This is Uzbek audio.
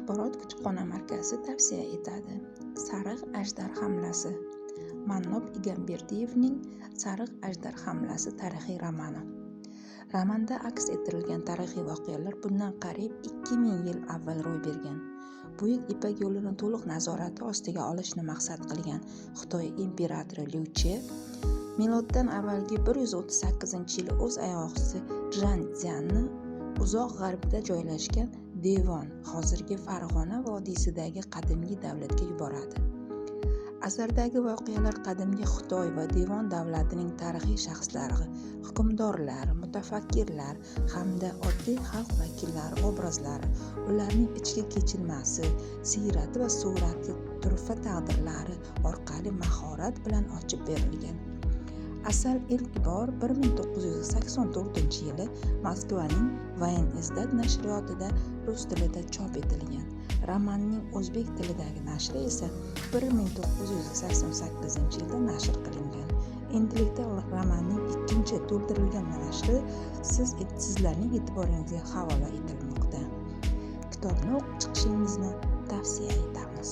Axborot kutubxona markazi tavsiya etadi. Sariq ajdar hamlasi. Mannob Egamberdiyevning Sariq ajdar hamlasi tarixiy romani. Romanda aks ettirilgan tarixiy voqealar bundan qariyb 2000 yil avval ro'y bergan. Buyuk Ipak yo'lini to'liq nazorati ostiga olishni maqsad qilgan Xitoy imperatori Liu Che miloddan avvalgi 138-yili o'z ayoqchisi Zhanjianni uzoq g'arbda joylashgan Devon, hozirgi Farg'ona vodiysidagi qadimgi davlatga yuboradi. Asardagi voqealar qadimgi Xitoy va Devon davlatining tarixiy shaxslari, hukmdorlar, mutafakkirlar hamda oddiy xalq vakillari obrazlari, ularning ichki kechinmasi, siyrati va surati, turfa taqdirlari orqali mahorat bilan ochib berilgan. Asar ilk bor 1984-yili Moskvaning Vayn-Izdad nashriyotida rus tilida chop etilgan. Romanning o'zbek tilidagi nashri esa 1988-yilda nashr qilingan. Endilikda romanning ikkinchi to'ldirilgan nashri sizlarning e'tiboringizga havola etilmoqda. Kitobni o'qib chiqishingizni tavsiya etamiz.